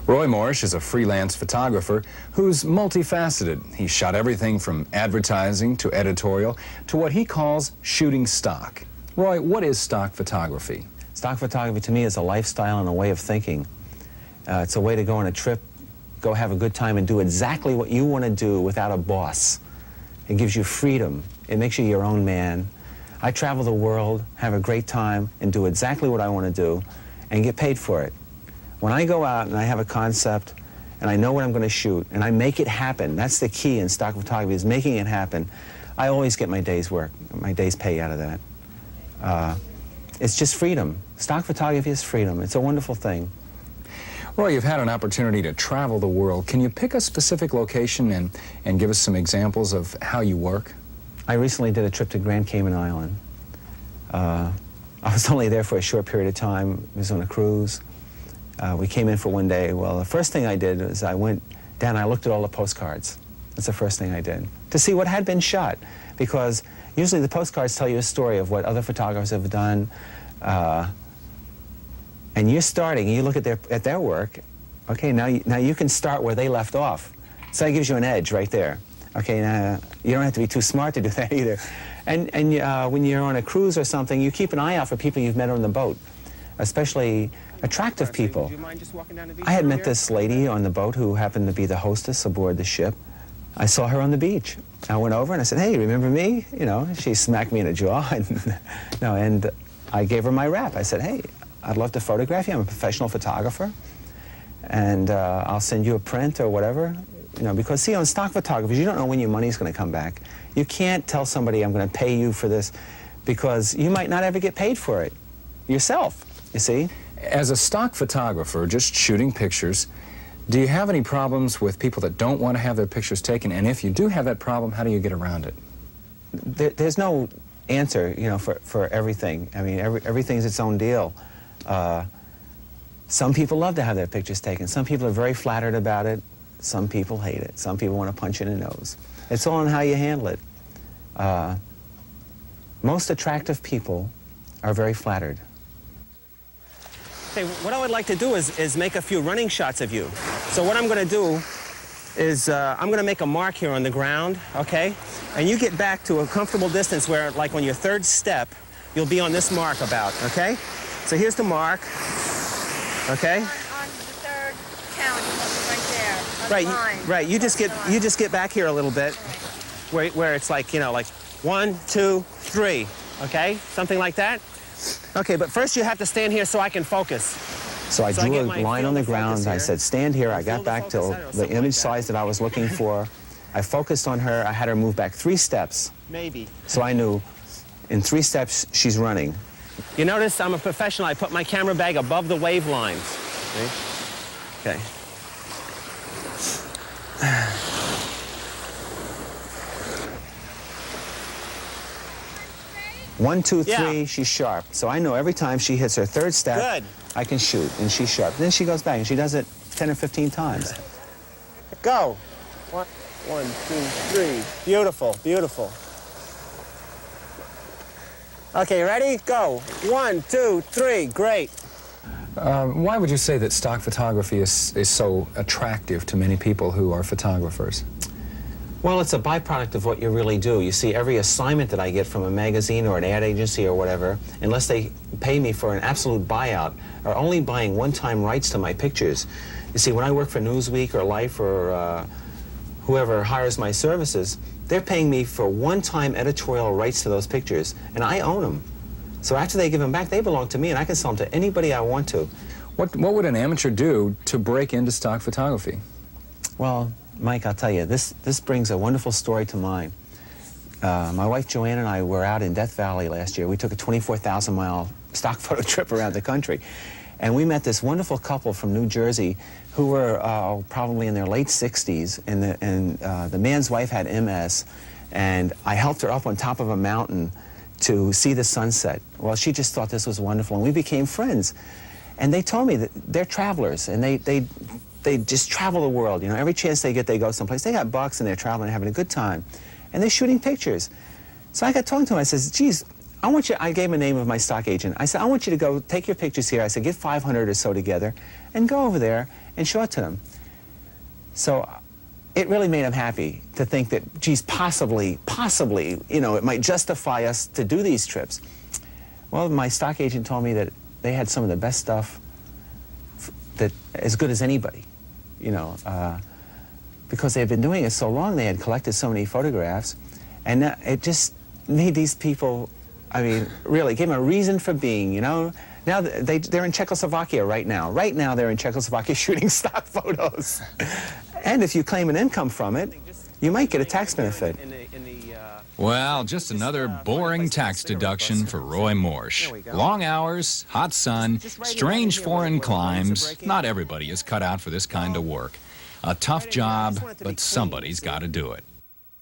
Roy Morsh is a freelance photographer who's multifaceted. He shot everything from advertising to editorial to what he calls shooting stock. Roy, what is stock photography? Stock photography to me is a lifestyle and a way of thinking. It's a way to go on a trip, go have a good time and do exactly what you want to do without a boss. It gives you freedom. It makes you your own man. I travel the world, have a great time, and do exactly what I want to do and get paid for it. When I go out and I have a concept and I know what I'm going to shoot and I make it happen, that's the key in stock photography, is making it happen. I always get my day's work, my day's pay out of that. It's just freedom. Stock photography is freedom. It's a wonderful thing. Roy, you've had an opportunity to travel the world. Can you pick a specific location and give us some examples of how you work? I recently did a trip to Grand Cayman Island. I was only there for a short period of time. It was on a cruise. We came in for one day. Well, the first thing I did was I went down and I looked at all the postcards. That's the first thing I did, to see what had been shot. Because usually the postcards tell you a story of what other photographers have done. And you're starting, you look at their work. Okay, now you can start where they left off. So that gives you an edge right there. Okay, now you don't have to be too smart to do that either. And when you're on a cruise or something, you keep an eye out for people you've met on the boat, especially attractive people. I had met this lady on the boat who happened to be the hostess aboard the ship. I saw her on the beach. I went over and I said, "Hey, remember me?" You know, she smacked me in the jaw, and I gave her my rap. I said, "Hey, I'd love to photograph you. I'm a professional photographer, and I'll send you a print or whatever." You know, because see, on stock photography, you don't know when your money's going to come back. You can't tell somebody, "I'm going to pay you for this," because you might not ever get paid for it yourself, you see. As a stock photographer, just shooting pictures, do you have any problems with people that don't want to have their pictures taken? And if you do have that problem, how do you get around it? There's no answer, you know, for everything. I mean, everything's its own deal. Some people love to have their pictures taken. Some people are very flattered about it. Some people hate it. Some people want to punch you in the nose. It's all on how you handle it. Most attractive people are very flattered. Okay, what I would like to do is make a few running shots of you. So what I'm going to do is I'm going to make a mark here on the ground, okay? And you get back to a comfortable distance where, like on your third step, you'll be on this mark about, okay? So here's the mark, okay? On the third count, right there, on Right, the line. right. You just get back here a little bit, where it's like, you know, like 1, 2, 3, okay? Something like that. Okay, but first you have to stand here so I can focus. So I drew a line on the ground. I said, "Stand here." I got back to the image size that I was looking for. I focused on her. I had her move back 3 steps. Maybe. So I knew in 3 steps she's running. You notice I'm a professional. I put my camera bag above the wave lines. Okay. 1, 2, 3, yeah. She's sharp. So I know every time she hits her third step, good, I can shoot, and she's sharp. Then she goes back, and she does it 10 or 15 times. Go. 1, 2, 3. Beautiful, beautiful. Okay, ready? Go. 1, 2, 3. Great. Why would you say that stock photography is so attractive to many people who are photographers? Well, it's a byproduct of what you really do. You see, every assignment that I get from a magazine or an ad agency or whatever, unless they pay me for an absolute buyout, are only buying one-time rights to my pictures. You see, when I work for Newsweek or Life or whoever hires my services, they're paying me for one-time editorial rights to those pictures, and I own them. So after they give them back, they belong to me, and I can sell them to anybody I want to. What would an amateur do to break into stock photography? Well, Mike, I'll tell you, this brings a wonderful story to mind. My wife Joanne and I were out in Death Valley last year. We took a 24,000-mile stock photo trip around the country. And we met this wonderful couple from New Jersey who were probably in their late 60s, and the man's wife had MS, and I helped her up on top of a mountain to see the sunset. Well, she just thought this was wonderful, and we became friends. And they told me that they're travelers, and they just travel the world. You know, every chance they get, they go someplace. They got bucks, and they're traveling and having a good time. And they're shooting pictures. So I got talking to him. I says, geez, I gave him the name of my stock agent. I said, I want you to go take your pictures here. I said, get 500 or so together and go over there and show it to them. So it really made him happy to think that, geez, possibly, you know, it might justify us to do these trips. Well, my stock agent told me that they had some of the best stuff that as good as anybody, you know, because they had been doing it so long, they had collected so many photographs, and it just made these people, I mean, really gave them a reason for being, you know. Now they're in Czechoslovakia right now. Right now they're in Czechoslovakia shooting stock photos. And if you claim an income from it, you might get a tax benefit. Well, just another boring tax deduction for Roy Morsh. Long hours, hot sun, strange foreign climes. Not everybody is cut out for this kind of work. A tough job, but somebody's got to do it.